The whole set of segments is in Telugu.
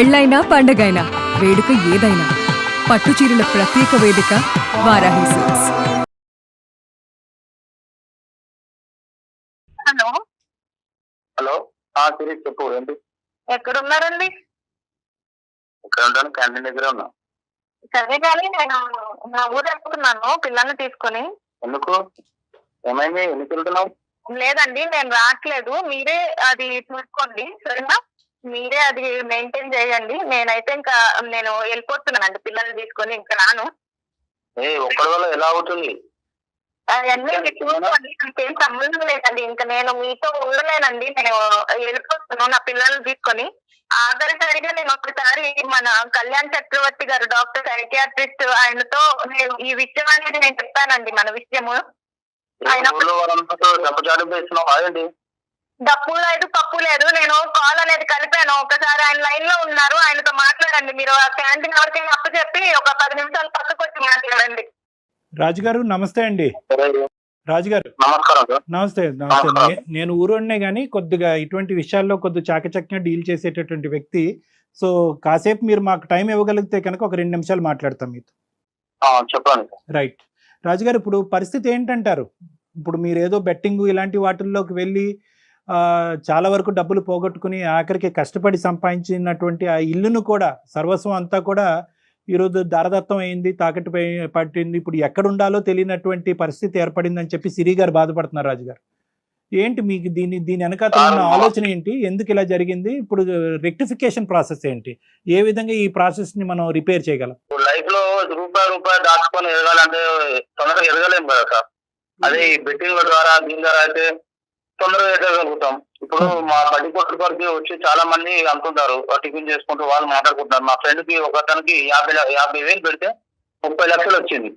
పెళ్ళైనా పండగైనా వేడుక ఏదైనా పట్టుచీరల ప్రత్యేక వేదిక వారాహి సిల్క్స్. హలో హలో సిరి చెప్పు ఏంటి? ఎక్కడున్నారండి? ఇక్కడ ఉంటాను, క్యాంటీన్ దగ్గర ఉన్నా. సరే కానీ నేను నా ఊరు వెళ్తున్నాను పిల్లల్ని తీసుకొని. ఎందుకు? ఏమైంది? ఎందుకు వెళ్తున్నావు? లేదండి నేను రావట్లేదు, మీరే అది చూసుకోండి సరేనా? మీరే అది మెయింటైన్ చేయండి. నేనైతే ఇంకా నేను వెళ్ళిపోతున్నానండి పిల్లల్ని తీసుకొని, ఇంకా రాను. ఒక్కడి వల్ల ఎలా అవుతుంది? అవన్నీ మీరు చూసుకోండి, నాకేం సంబంధం లేదండి. ఇంకా నేను మీతో ఉండలేనండి, నేను వెళ్ళిపోతున్నాను నా పిల్లల్ని తీసుకొని. ఆఖరిసారిగా నేను ఒకసారి మన కళ్యాణ్ చక్రవర్తి గారు డాక్టర్ సైకియాట్రిస్ట్ ఆయనతో నేను ఈ విషయం అనేది నేను చెప్పానండి, మన విషయము. ఆయన డప్పు లేదు పప్పు లేదు, నేను కాల్ అనేది కలిపాను. ఒకసారి ఆయన లైన్ లో ఉన్నారు, ఆయనతో మాట్లాడండి. మీరు ఆ క్యాంటీన్ ఎవరికైనా అప్పు చెప్పి ఒక 10 నిమిషాలు పక్కకు వచ్చి మాట్లాడండి. రాజుగారు నమస్తే అండి. రాజుగారు నమస్తే. నేను ఊరోనే కానీ కొద్దిగా ఇటువంటి విషయాల్లో కొద్దిగా చాకచక్యంగా డీల్ చేసేటటువంటి వ్యక్తి. సో కాసేపు మీరు మాకు టైం ఇవ్వగలిగితే కనుక ఒక 2 నిమిషాలు మాట్లాడతాం మీతో. చెప్పండి. రైట్ రాజుగారు, ఇప్పుడు పరిస్థితి ఏంటంటారు? ఇప్పుడు మీరు ఏదో బెట్టింగ్ ఇలాంటి వాటిల్లోకి వెళ్ళి చాలా వరకు డబ్బులు పోగొట్టుకుని ఆఖరికి కష్టపడి సంపాదించినటువంటి ఆ ఇల్లును కూడా, సర్వస్వం అంతా కూడా ఈరోజు దారదత్తం అయింది, తాకట్టు పట్టింది. ఇప్పుడు ఎక్కడ ఉండాలో తెలియనటువంటి పరిస్థితి ఏర్పడిందని చెప్పి సిరి గారు బాధపడుతున్నారు. రాజుగారు ఏంటి మీకు దీని వెనకాల ఉన్న ఆలోచన ఏంటి? ఎందుకు ఇలా జరిగింది? ఇప్పుడు రెక్టిఫికేషన్ ప్రాసెస్ ఏంటి? ఏ విధంగా ఈ ప్రాసెస్ ని మనం రిపేర్ చేయగలం? లైఫ్ లో రూపాయి దాచుకొని ఎదగాలంటే తొందరగా ఎదగలేము కదా సార్. అదే బెట్టింగ్ ద్వారా దీని ద్వారా అయితే తొందరగా ఎదగలుగుతాం. ఇప్పుడు మా బడ్డీ కొట్టు వరకు వచ్చి చాలా మంది అనుకుంటారు, టిఫిన్ చేసుకుంటూ వాళ్ళు మాట్లాడుకుంటున్నారు. మా ఫ్రెండ్ కి ఒకతనికి 50,000 పెడితే 30 లక్షలు వచ్చింది.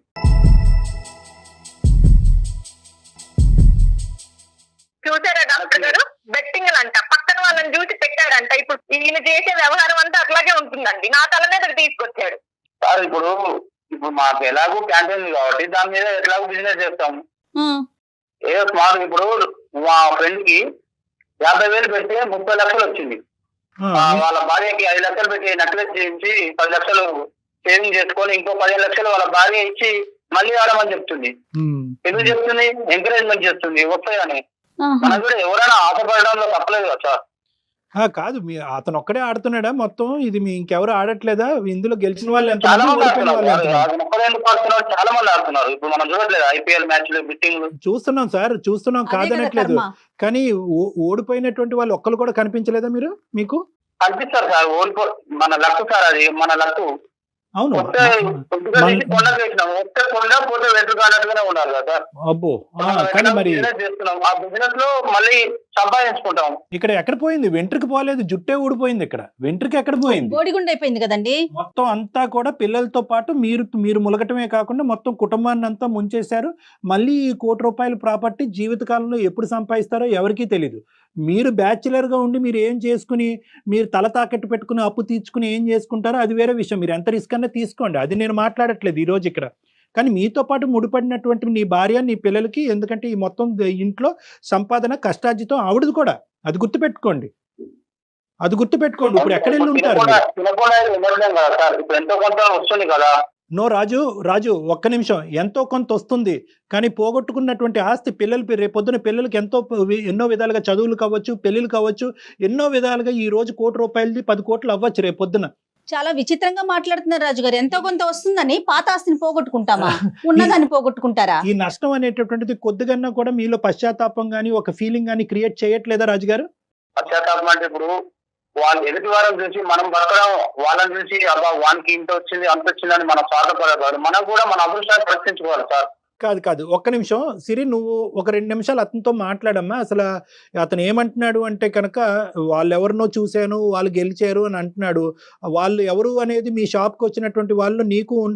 చూసారా డాక్టర్ గారు, బెట్టింగ్ అంట పక్కన వాళ్ళని చూసి పెట్టాడంట. ఇప్పుడు ఈయన చేసే వ్యవహారం అంతా అట్లాగే ఉంటుందండి, నా తల మీద తీసుకొచ్చాడు. సార్ ఇప్పుడు మాకు ఎలాగో క్యాంటీన్ కాబట్టి దాని మీద ఎట్లాగో బిజినెస్ చేస్తాము. ఏదో స్మార్ట్. ఇప్పుడు మా ఫ్రెండ్ కి 50,000 పెడితే 30 లక్షలు వచ్చింది. వాళ్ళ భార్యకి 5 లక్షలు పెట్టి నెక్లెస్ చేయించి 10 లక్షలు సేవింగ్ చేసుకొని ఇంకో 15 లక్షలు వాళ్ళ భార్య ఇచ్చి మళ్ళీ ఆడమని చెప్తుంది. ఎందుకు చెప్తుంది? ఎంకరేజ్మెంట్ చేస్తుంది వస్తాయని. మనకు కూడా ఎవరైనా ఆశపడడంలో తప్పలేదు కదా సార్. కాదు, మీ అతను ఒక్కడే ఆడుతున్నాడా మొత్తం? ఇది మీ ఇంకెవరు ఆడట్లేదా? ఇందులో గెలిచిన వాళ్ళు చాలా మంది ఆడుతున్నారు. చాలా మంది ఆడుతున్నారు. ఇప్పుడు మనం చూడట్లేదు ఐపీఎల్ మ్యాచ్లు, బిట్టింగ్ చూస్తున్నాం సార్, చూస్తున్నాం, కాదనట్లేదు. కానీ ఓడిపోయినటువంటి వాళ్ళు ఒక్కరు కూడా కనిపించలేదా మీకు? కనిపిస్తారు సార్. మన లక్కు సార్, అది మన లక్కు. అవును, ఉండాలి కదా సార్. అబ్బో, కానీ మరి ఆ బిజినెస్ లో మళ్ళీ సంపాదించుకుంటాం. ఇక్కడ ఎక్కడ పోయింది? వెంట్రుకి పోలేదు, జుట్టే ఊడిపోయింది. ఇక్కడ వెంట్రుకి ఎక్కడ పోయింది? బోడిగుండ అయిపోయింది కదండి. మొత్తం అంతా కూడా పిల్లలతో పాటు మీరు ములగటమే కాకుండా మొత్తం కుటుంబాన్ని అంతా ముంచేశారు. మళ్ళీ ఈ ₹1,00,00,000 ప్రాపర్టీ జీవితకాలంలో ఎప్పుడు సంపాదిస్తారో ఎవరికీ తెలీదు. మీరు బ్యాచులర్ గా ఉండి మీరు ఏం చేసుకుని, మీరు తల తాకట్టు పెట్టుకుని అప్పు తీర్చుకుని ఏం చేసుకుంటారో అది వేరే విషయం. మీరు ఎంత రిస్క్ అన్నా తీసుకోండి, అది నేను మాట్లాడట్లేదు ఈ రోజు ఇక్కడ. కానీ మీతో పాటు ముడిపడినటువంటి నీ భార్య, నీ పిల్లలకి, ఎందుకంటే ఈ మొత్తం ఇంట్లో సంపాదన కష్టార్జితం ఆవిడది కూడా, అది గుర్తుపెట్టుకోండి. ఇప్పుడు ఎక్కడ వెళ్ళి ఉంటారు? నో రాజు ఒక్క నిమిషం. ఎంతో కొంత వస్తుంది, కానీ పోగొట్టుకున్నటువంటి ఆస్తి పిల్లలు రేపొద్దున పిల్లలకి ఎన్నో విధాలుగా చదువులు కావచ్చు, పెళ్లిళ్ళు కావచ్చు, ఎన్నో విధాలుగా ఈ రోజు ₹1,00,00,000 10 కోట్లు అవ్వచ్చు రేపొద్దున. చాలా విచిత్రంగా మాట్లాడుతున్నారు రాజుగారు. ఎంతో కొంత వస్తుందని పాత ఆస్తిని పోగొట్టుకుంటామా? ఉన్నదాన్ని పోగొట్టుకుంటారా? ఈ నష్టం అనేటటువంటిది కొద్దిగా కూడా మీలో పశ్చాత్తాపం గానీ ఒక ఫీలింగ్ గానీ క్రియేట్ చేయట్లేదా రాజుగారు? పశ్చాత్తాపం అంటే ఇప్పుడు వాళ్ళు ఎదుటి వారిని చూసి మనం బతకడం, వాళ్ళని చూసి అబ్బా వానికి ఇంత వచ్చింది అంత వచ్చిందని మనం స్వార్థపడకూడదు. మనం కూడా మన అదృష్టాన్ని ప్రశ్నించుకోవాలి సార్. కాదు, ఒక్క నిమిషం సిరి, నువ్వు ఒక 2 నిమిషాలు అతనితో మాట్లాడమ్మా. అసలు అతను ఏమంటున్నాడు అంటే కనుక, వాళ్ళెవరినో చూశాను, వాళ్ళు గెలిచారు అని అంటున్నాడు. వాళ్ళు ఎవరు అనేది మీ షాప్కి వచ్చినటువంటి వాళ్ళు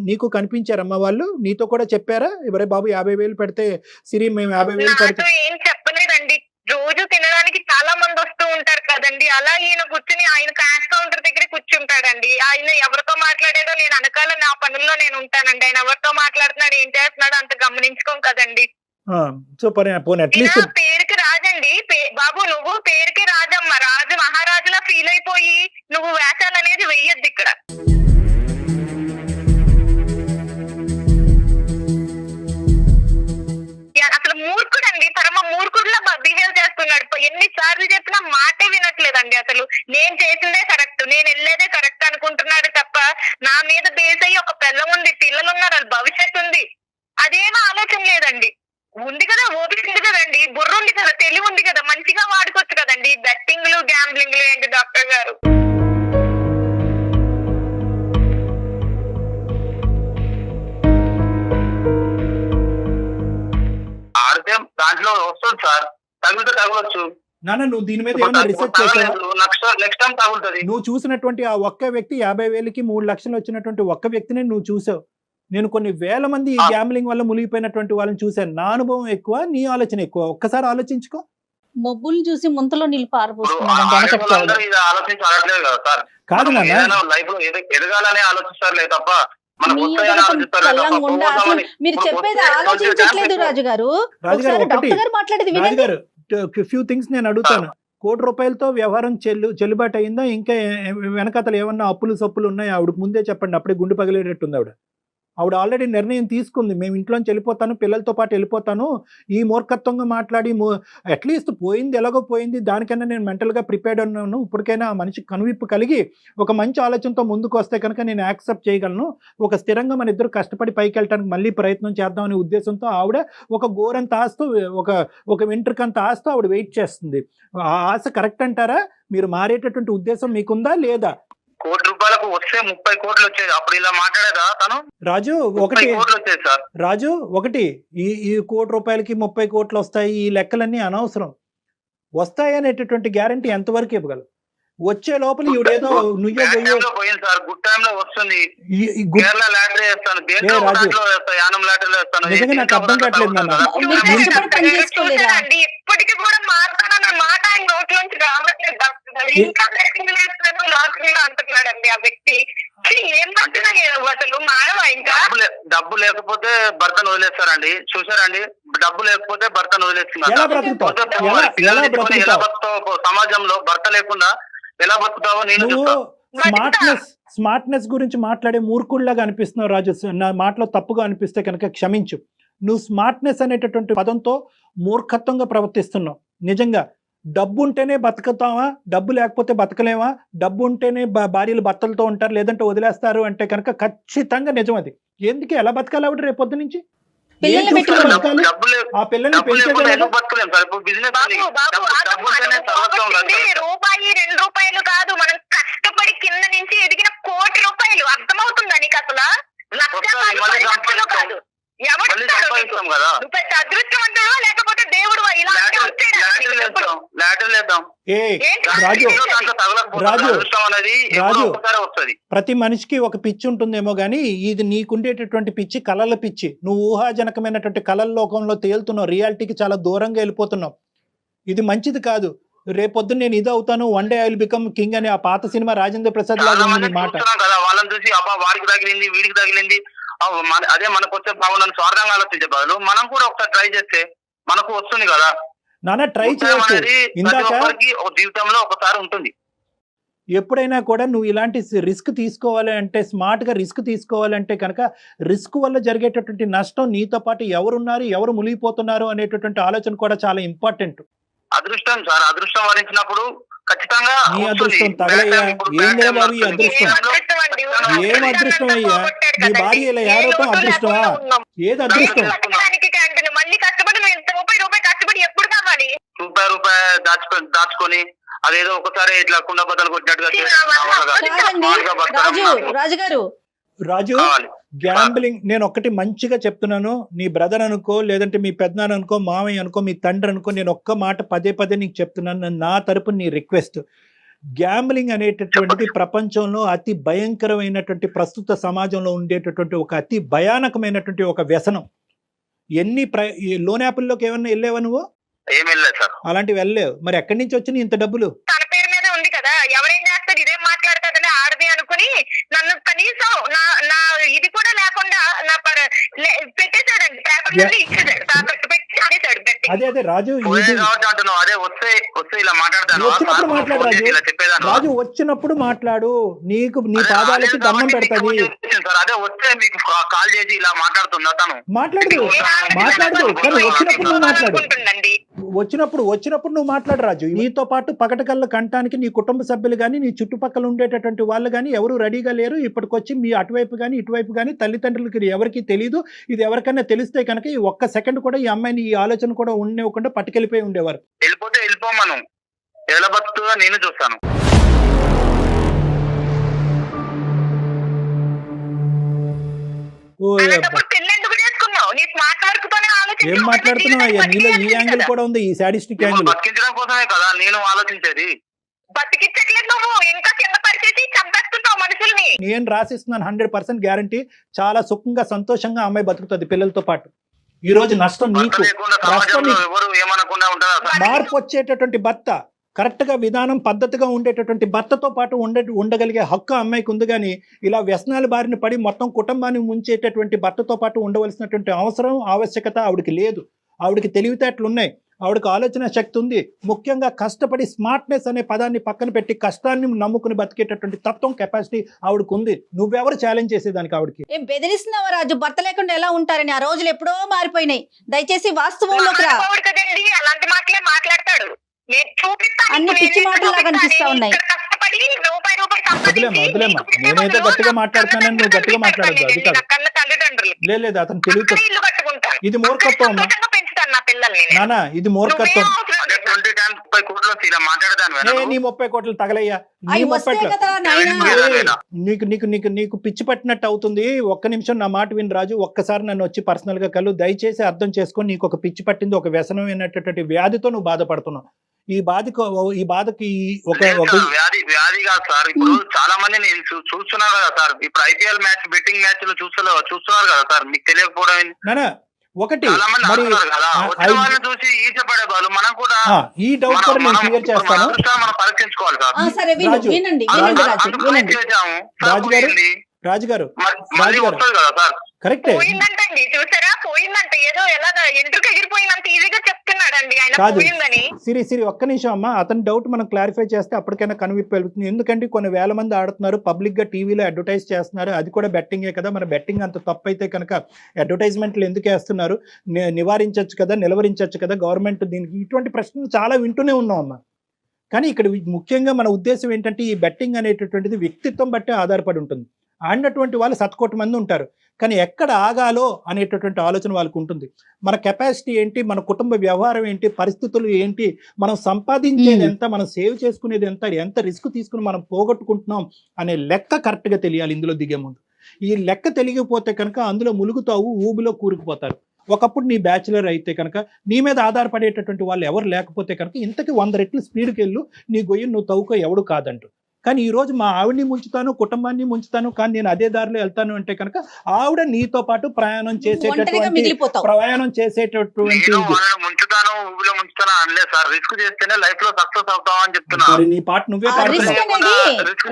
నీకు కనిపించారమ్మా? వాళ్ళు నీతో కూడా చెప్పారా? ఎవరే బాబు 50,000 పెడితే సిరి మేము 50,000 పెడితే? ఏం చెప్పలేదండి. రోజు తినడానికి చాలా మంది వస్తూ ఉంటారు కదండి, అలా ఈయన కూర్చుని ఆయన క్యాష్ కౌంటర్ దగ్గర కూర్చుంటాడండి. ఆయన ఎవరితో మాట్లాడేదో నేను అనకాల నా పనుల్లో నేను ఉంటానండి. ఆయన ఎవరితో మాట్లాడుతున్నాడు, ఏం చేస్తున్నాడు అంత గమనించుకోం కదండి. పేరుకి రాజండి బాబు, నువ్వు పేరుకి రాజమ్మ, రాజు మహారాజులా ఫీల్ అయిపోయి నువ్వు వేషాలు అనేది వెయ్య నేను వెళ్ళేదే కరెక్ట్ అనుకుంటున్నాడు తప్ప నా మీద బేస్ అయ్యి ఒక పిల్ల ఉంది, పిల్లలు ఉన్నారు, వాళ్ళ భవిష్యత్తు ఉంది, అదేమో ఆలోచన లేదండి. ఉంది కదా, ఓపిక ఉంది కదండి, బుర్ర ఉంది కదా, తెలివి ఉంది కదా, మంచిగా వాడుకోవచ్చు కదండి. బెట్టింగ్లు గ్యాంబ్లింగ్లు ఏంటి డాక్టర్ గారు? ఆడితే దాంట్లో వస్తుంది సార్, తగిలితే తగలొచ్చు. నాన్న నువ్వు దీని మీద ఏమైనా రిసెర్చ్ చేసావా? నెక్స్ట్ టైం తగులుతుంది. నువ్వు చూసినటువంటి ఆ ఒక్క వ్యక్తి 50,000కి 3 లక్షలు వచ్చినటువంటి ఒక్క వ్యక్తిని నువ్వు చూసావు. నేను కొన్ని వేల మంది ఈ గ్యాంబ్లింగ్ వల్ల మునిగిపోయినటువంటి వాళ్ళని చూశాను. నా అనుభవం ఎక్కువ, నీ ఆలోచన ఎక్కువ. ఒక్కసారి ఆలోచించుకో. మబ్బులు చూసి ముంతలో నీళ్ళు పారపోస్తున్నాడు. ఇది ఆలోచించి అడగలేదు కదా సార్. కాదు నాన్న, లైఫ్ లో ఎదగాలని ఆలోచిస్తారులే తప్ప మనకు మీ వస్తాయని ఎదుట ఆలోచిస్తారు కళ్ళం గుండా అసలు మీరు చెప్పేది ఆలోచించట్లేదు రాజుగారు. రాజుగారు ఒకటి, డాక్టర్ గారు మాట్లాడేది వినండి. రాజుగారు ఫ్యూ థింగ్స్ నేను అడుగుతాను. ₹1,00,00,000తో వ్యవహారం చెల్లుబాటు అయిందా? ఇంకా వెనకతలు ఏమన్నా అప్పులు సప్పులు ఉన్నాయా? ఆవిడకి ముందే చెప్పండి, అప్పుడే గుండు పగిలేటట్టుంది ఆవిడ ఆల్రెడీ నిర్ణయం తీసుకుంది. మేము ఇంట్లోంచి వెళ్ళిపోతాను, పిల్లలతో పాటు వెళ్ళిపోతాను. ఈ మూర్ఖత్వంగా మాట్లాడి అట్లీస్ట్ పోయింది ఎలాగో పోయింది, దానికన్నా నేను మెంటల్గా ప్రిపేర్డ్ ఉన్నాను. ఇప్పటికైనా ఆ మనిషికి కనువిప్పు కలిగి ఒక మంచి ఆలోచనతో ముందుకు వస్తే కనుక నేను యాక్సెప్ట్ చేయగలను. ఒక స్థిరంగా మన ఇద్దరు కష్టపడి పైకి వెళ్ళడానికి మళ్ళీ ప్రయత్నం చేద్దామనే ఉద్దేశంతో ఆవిడ ఒక గోరంత ఆస్తూ ఒక వెంట్రుకంత ఆస్తూ ఆవిడ వెయిట్ చేస్తుంది. ఆ ఆశ కరెక్ట్ అంటారా? మీరు మారేటటువంటి ఉద్దేశం మీకుందా లేదా? ₹1,00,00,000 వస్తే 30 కోట్లు వచ్చేది. అప్పుడు ఇలా మాట్లాడేదా తను? రాజు ఒకటి, 30 కోట్లు వచ్చేది సార్. రాజు ఒకటి, ఈ ₹1,00,00,000కి 30 కోట్లు వస్తాయి, ఈ లెక్కలన్నీ అనవసరం. వస్తాయి అనేటటువంటి గ్యారంటీ ఎంతవరకు ఇవ్వగలరు? వచ్చే లోపల ఈవిడేదో నుయ్యో పోయింది సార్, గుడ్ టైమ్ లో వస్తుంది. ఈ కేరళ లాటరీ వేస్తాను, యానం లాటరీలో వేస్తాను. నిజంగా నాకు అర్థం కావట్లేదు నాన్న. మీరు కష్టపడి పని చేసుకోలేరా? చూసానండి, ఇప్పటికి కూడా మాట్లాడాలన్న మాట ఆయన నోట్లోంచి రావట్లేదు డాక్టర్ గారు. ఇంకా బెట్టింగ్ వేస్తున్నాను, లాటరీలో అంటున్నాడండి ఆ వ్యక్తి. ఏం మాట్లాడారు అసలు? మానవా ఇంకా? డబ్బు లేకపోతే భర్తను వదిలేస్తారండి, చూసారండి? డబ్బు లేకపోతే భర్తను వదిలేస్తున్నారు. ఎలా బతుకుతావు సమాజంలో? భర్త లేకుండా ఎలా బతుకుతావో నేను స్మార్ట్నెస్ గురించి మాట్లాడే మూర్ఖుల్లాగా అనిపిస్తున్నావు రాజు. నా మాటలో తప్పుగా అనిపిస్తే కనుక క్షమించు. నువ్వు స్మార్ట్నెస్ అనేటటువంటి పదంతో మూర్ఖత్వంగా ప్రవర్తిస్తున్నావు. నిజంగా డబ్బు ఉంటేనే బతుకుతావా, డబ్బు లేకపోతే బతకలేవా? డబ్బు ఉంటేనే భార్యలు భర్తలతో ఉంటారు, లేదంటే వదిలేస్తారు అంటే కనుక ఖచ్చితంగా నిజం అది. ఎందుకు ఎలా బతకాలి ఆవిడ రేపు పొద్దు నుంచి? ఆ పిల్లల్ని రూపాయి 2 రూపాయలు కాదు, మనం కష్టపడి కింద నుంచి ఎదిగిన ₹1,00,00,000. అర్థమవుతుందా నీకు అసలు? లక్షలు కాదు. ఎవరు పెద్ద అదృష్టవంతుడు లేకపోతే దేవుడు ఇలా రాజు ప్రతి మనిషికి ఒక పిచ్చి ఉంటుందేమో గానీ ఇది నీకుండేటటువంటి పిచ్చి కళల పిచ్చి. నువ్వు ఊహాజనకమైనటువంటి కళల లోకంలో తేలుతున్నావు, రియాలిటీకి చాలా దూరంగా వెళ్ళిపోతున్నావు. ఇది మంచిది కాదు. రేపొద్దు నేను ఇది అవుతాను, one day I will become king అనే ఆ పాత సినిమా రాజేంద్ర ప్రసాద్ లాగా ఉంది మాట. వాళ్ళని చూసి అబ్బా వాడికి తగిలింది వీడికి తగిలింది అదే మనకు వచ్చే బాగుందని స్వార్థంగా ఆలోచించే బదులు మనం కూడా ఒకసారి ట్రై చేస్తే మనకు వస్తుంది కదా నాన్న. ట్రై చేయొచ్చు. ఇందాక జీవితంలో ఒకసారి ఉంటుంది. ఎప్పుడైనా కూడా నువ్వు ఇలాంటి రిస్క్ తీసుకోవాలి అంటే, స్మార్ట్ గా రిస్క్ తీసుకోవాలంటే కనుక రిస్క్ వల్ల జరిగేటటువంటి నష్టం నీతో పాటు ఎవరున్నారు, ఎవరు మునిగిపోతున్నారు అనేటటువంటి ఆలోచన కూడా చాలా ఇంపార్టెంట్. అదృష్టం సార్, అదృష్టం వరించినప్పుడు ఖచ్చితంగా నీ అదృష్టం తగలయ్యా. ఏందే బాబు ఈ అదృష్టం? ఏం అదృష్టం అయ్యా? నీ భార్య ఇలా ఏడవటం అదృష్టమా? ఏది అదృష్టం? మళ్ళీ కష్టపడి ₹1 కష్టపడి ఎప్పుడు కావాలి? రూపాయి దాచుకొని అదేదో ఒకసారి ఇట్లా కుండ బద్దలు కొట్టినట్టుగా రాజు గ్యాంబ్లింగ్. నేను ఒక్కటి మంచిగా చెప్తున్నాను, నీ బ్రదర్ అనుకో, లేదంటే మీ పెద్దనాన్న అనుకో, మామయ్య అనుకో, మీ తండ్రి అనుకో, నేను ఒక్క మాట పదే పదే నీకు చెప్తున్నాను. నా తరపున నీ రిక్వెస్ట్, గ్యాంబ్లింగ్ అనేటటువంటిది ప్రపంచంలో అతి భయంకరమైనటువంటి, ప్రస్తుత సమాజంలో ఉండేటటువంటి ఒక అతి భయానకమైనటువంటి ఒక వ్యసనం. ఎన్ని లోన్ యాప్ల్లోకి ఏమన్నా వెళ్ళేవా నువ్వు? అలాంటివి వెళ్ళలేవు. మరి ఎక్కడి నుంచి వచ్చినాయి ఇంత డబ్బులు? తన పేరు మీద ఉంది కదా, ఎవరేం చేస్తారు? ఇదేం మాట్లాడతాదని ఆడది అనుకుని నన్ను కనీసం నా ఇది కూడా లేకుండా నా పెట్టేశాడండి. అదే రాజు, రాజు వచ్చినప్పుడు మాట్లాడు. నీకు నీ పాదాలకి దండం పెడతాది. మాట్లాడదు కానీ వచ్చినప్పుడు నువ్వు మాట్లాడు. వచ్చినప్పుడు నువ్వు మాట్లాడు రాజు. నీతో పాటు పగటకళ్ళ కంటానికి నీ కుటుంబ సభ్యులు కానీ నీ చుట్టుపక్కల ఉండేటటువంటి వాళ్ళు కానీ ఎవరు రెడీగా లేరు. ఇప్పటికొచ్చి మీ అటువైపు కానీ ఇటువైపు కానీ తల్లిదండ్రులకి ఎవరికి తెలియదు. ఇది ఎవరికైనా తెలిస్తే కనుక ఈ ఒక్క సెకండ్ కూడా ఈ అమ్మాయిని ఈ ఆలోచన కూడా ఉండేవ్వకుండా పట్టుకెళ్ళిపోయి ఉండేవారు. వెళ్ళిపోతే వెళ్ళిపోమను, ఎలా బతుకుతుందో నేను చూస్తాను. ఏం మాట్లాడుతున్నావు అయ్యా? నీలో ఈ యాంగిల్ కూడా ఉంది, ఈ సాడిస్టిక్ యాంగిల్. బతికించడం కోసమే కదా నేను ఆలోచించేది. బతికించట్లేదు, నువ్వు ఇంకా కింద పరిస్థితి చంపేస్తున్నావు మనుషుల్ని. నేను రాసిస్తున్నాను 100% గ్యారంటీ. చాలా సుఖంగా సంతోషంగా అమ్మాయి బతుకుతుంది పిల్లలతో పాటు. ఈ రోజు నష్టం నీకు, ఎవరు ఏమనకుండా ఉంటారా? మార్పు వచ్చేటటువంటి భర్త, కరెక్ట్ గా విధానం పద్ధతిగా ఉండేటటువంటి భర్తతో పాటు ఉండగలిగే హక్కు అమ్మాయికి ఉంది. కానీ ఇలా వ్యసనాల బారిన పడి మొత్తం కుటుంబాన్ని ముంచేటటువంటి భర్తతో పాటు ఉండవలసినటువంటి అవసరం ఆవశ్యకత ఆవిడకి లేదు. ఆవిడకి తెలివితేటలు ఉన్నాయి, ఆవిడకి ఆలోచన శక్తి ఉంది. ముఖ్యంగా కష్టపడి స్మార్ట్నెస్ అనే పదాన్ని పక్కన పెట్టి కష్టాన్ని నమ్ముకుని బతికేటటువంటి తత్వం, కెపాసిటీ ఆవిడకు ఉంది. నువ్వెవరు ఛాలెంజ్ చేసేదానికి ఆవిడకి? ఏం బెదిరిస్తున్నావా రాజు? భర్త లేకుండా ఎలా ఉంటారని? ఆ రోజులు ఎప్పుడో మారిపోయినాయి. దయచేసి వాస్తవంలోకి రా. కదండి అలాంటి మాటలే మాట్లాడతాడు. అన్ని పిచ్చి మాటలాగా అనిపిస్తా ఉన్నాయి. వదిలేమ్మా, నేనైతే గట్టిగా మాట్లాడుతున్నానని నువ్వు గట్టిగా మాట్లాడద్దు. అది కాదు, లేదు అతను తెలివితో. ఇది మూర్ఖత్వం అమ్మా నానా, ఇది మూర్ఖత్వం. నీ 30 కోట్లు తగలయ్యా, నీ 30 నీకు పిచ్చి పట్టినట్టు అవుతుంది. ఒక్క నిమిషం నా మాట విని రాజు, ఒక్కసారి నన్ను వచ్చి పర్సనల్ గా కలు. దయచేసి అర్థం చేసుకొని, నీకు ఒక పిచ్చి పట్టింది, ఒక వ్యసనం అయినటువంటి వ్యాధితో నువ్వు బాధపడుతున్నావు. ఈ బాధకి ఒక వ్యాధి కాదు సార్. ఇప్పుడు చాలా మంది నేను చూస్తున్నారు కదా సార్. ఇప్పుడు ఐపీఎల్ మ్యాచ్, బెట్టింగ్ మ్యాచ్ లో చూస్తున్నారు కదా సార్. మీకు తెలియకపోవడం నానా ఒకటి. మరి చూసి ఈచపడే వాళ్ళు మనం కూడా ఈ డౌట్ కూడా నేను క్లియర్ చేస్తాను. మనం పరీక్షించుకోవాలి సార్. రాజుగారు కరెక్టే. పోయిందంటండి, చూసారా? పోయిందంట, ఏదో ఎలాగా ఎంట్రుకు ఎగిరిపోయినంత ఈజీగా చెప్తున్నాడండి ఆయన పోయిందని. సిరి ఒక్క నిమిషం అమ్మా, అతని డౌట్ మనం క్లారిఫై చేస్తే అప్పటికైనా కనువిప్పు వెళ్తుంది. ఎందుకంటే కొన్ని వేల మంది ఆడుతున్నారు, పబ్లిక్ గా టీవీలో అడ్వర్టైజ్ చేస్తున్నారు. అది కూడా బెట్టింగే కదా. మన బెట్టింగ్ అంత తప్పు అయితే కనుక అడ్వర్టైజ్మెంట్లు ఎందుకు వేస్తున్నారు? నివారించవచ్చు కదా, నిలవరించవచ్చు కదా గవర్నమెంట్. దీనికి ఇటువంటి ప్రశ్నలు చాలా వింటూనే ఉన్నాం అమ్మా. కానీ ఇక్కడ ముఖ్యంగా మన ఉద్దేశం ఏంటంటే, ఈ బెట్టింగ్ అనేటటువంటిది వ్యక్తిత్వం బట్టే ఆధారపడి ఉంటుంది. ఆడినటువంటి వాళ్ళు 100 కోట్ల మంది ఉంటారు, కానీ ఎక్కడ ఆగాలో అనేటటువంటి ఆలోచన వాళ్ళకు ఉంటుంది. మన కెపాసిటీ ఏంటి, మన కుటుంబ వ్యవహారం ఏంటి, పరిస్థితులు ఏంటి, మనం సంపాదించేది ఎంత, మనం సేవ్ చేసుకునేది ఎంత రిస్క్ తీసుకుని మనం పోగొట్టుకుంటున్నాం అనే లెక్క కరెక్ట్గా తెలియాలి ఇందులో దిగే ముందు. ఈ లెక్క తెలియకపోతే కనుక అందులో ములుగుతావు, ఊబిలో కూరుకుపోతారు. ఒకప్పుడు నీ బ్యాచులర్ అయితే కనుక, నీ మీద ఆధారపడేటటువంటి వాళ్ళు ఎవరు లేకపోతే కనుక ఇంతకి 100 రెట్లు స్పీడ్కి వెళ్ళు, నీ గొయ్యి నువ్వు తవ్వుకో, ఎవడు కాదంటూ. కానీ ఈ రోజు మా ఆవిడ్ని ముంచుతాను, కుటుంబాన్ని ముంచుతాను, కానీ నేను అదే దారిలో వెళ్తాను అంటే కనుక ఆవిడ నీతో పాటు ప్రయాణం చేసేటటువంటి నీ పాట నువ్వే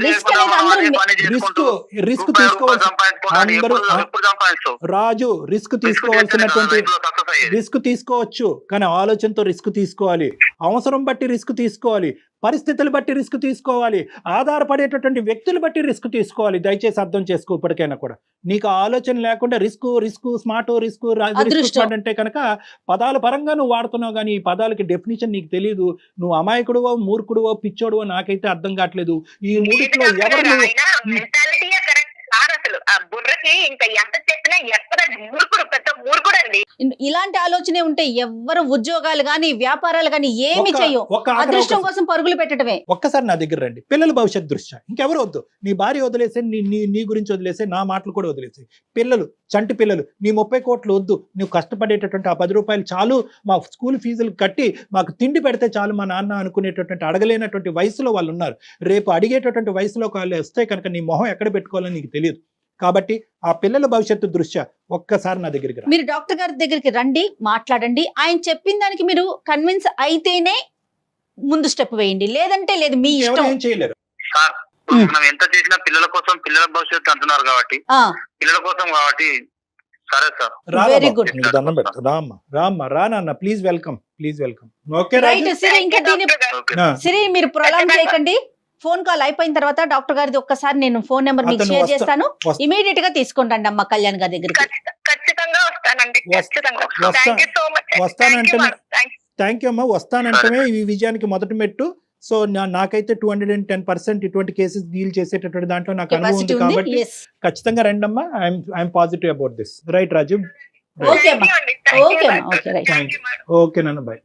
రిస్క్ రాజు. రిస్క్ తీసుకోవచ్చు, కానీ ఆలోచనతో రిస్క్ తీసుకోవాలి. అవసరం బట్టి రిస్క్ తీసుకోవాలి, పరిస్థితులు బట్టి రిస్క్ తీసుకోవాలి, ఆధారపడేటటువంటి వ్యక్తులు బట్టి రిస్క్ తీసుకోవాలి. దయచేసి అర్థం చేసుకో. ఇప్పటికైనా కూడా నీకు ఆలోచన లేకుండా రిస్క్ స్మార్ట్ రిస్క్ అంటే కనుక పదాల పరంగా నువ్వు వాడుతున్నావు, కానీ ఈ పదాలకి డెఫినేషన్ నీకు తెలియదు. నువ్వు అమాయకుడువో, మూర్ఖుడువో, పిచ్చోడువో నాకైతే అర్థం కావట్లేదు. ఈ మూడిట్లో ఎవరు బుర్రకి ఇంకా ఎంత చెప్పినా ఎక్కడ మూర్ఖుడు, పెద్ద మూర్ఖుడు అండి. ఇలాంటి ఆలోచనే ఉంటే ఎవ్వరు ఉద్యోగాలు గాని వ్యాపారాలు గాని ఏమి చెయ్యం. అదృష్టం కోసం పరుగులు పెట్టడమే. ఒక్కసారి నా దగ్గర రండి, పిల్లల భవిష్యత్ దృష్ట్యా. ఇంకెవరు వద్దు, నీ భార్య వదిలేసే, నీ గురించి వదిలేసే, నా మాటలు కూడా వదిలేసే. పిల్లలు, చంటి పిల్లలు, నీ 30 కోట్లు వద్దు. నువ్వు కష్టపడేటటువంటి ఆ 10 రూపాయలు చాలు, మా స్కూల్ ఫీజులు కట్టి మాకు తిండి పెడితే చాలు మా నాన్న అనుకునేటటువంటి అడగలేనటువంటి వయసులో వాళ్ళు ఉన్నారు. రేపు అడిగేటటువంటి వయసులో వాళ్ళు వస్తే కనుక నీ మొహం ఎక్కడ పెట్టుకోవాలని నీకు తెలియదు. కాబట్టి ఆ పిల్లల భవిష్యత్తు దృష్ట్యా ఒక్కసారి నా దగ్గరికి మీరు డాక్టర్ గారి దగ్గరికి రండి, మాట్లాడండి. ఆయన చెప్పిన దానికి మీరు కన్విన్స్ అయితేనే ముందు స్టెప్ వేయండి, లేదంటే లేదు, మీ ఇష్టం. ఏం చేయలేరు. మనం ఎంత చేసినా పిల్లల కోసం, పిల్లల భవిష్యత్తు అంటున్నారు కాబట్టి, పిల్లల కోసం కాబట్టి సరే సార్. Very good. దండం పెడతా. రామ్మ రా నాన్న, ప్లీజ్ వెల్కమ్. ఓకే రైట్ సిరి, ఇంకా సిరి మీరు ప్రొలాంగ్ చేయకండి. ఫోన్ కాల్ అయిపోయిన తర్వాత డాక్టర్ గారిది ఒక్కసారి నేను ఫోన్ నెంబర్ మీకు షేర్ చేస్తాను. ఇమీడియట్ గా తీసుకొని రండి అమ్మ కళ్యాణ్ గారి దగ్గరికి. ఖచ్చితంగా వస్తానండి, ఖచ్చితంగా. థ్యాంక్ యూ అమ్మా, వస్తానంటమే ఈ విజయానికి మొదటి మెట్టు. సో నాకైతే 210% ఇటువంటి కేసెస్ డీల్ చేసేటటువంటి దాంట్లో నాకు అనుభవం కెపాసిటీ ఉంది ఉంది. కాబట్టి Yes. ఖచ్చితంగా రండమ్మా. I'm positive about this. Right Raju? Okay అమ్మా, Thank you అండి. ఓకే అమ్మా, okay right. Thank you, madam. Okay నాన్న, బై.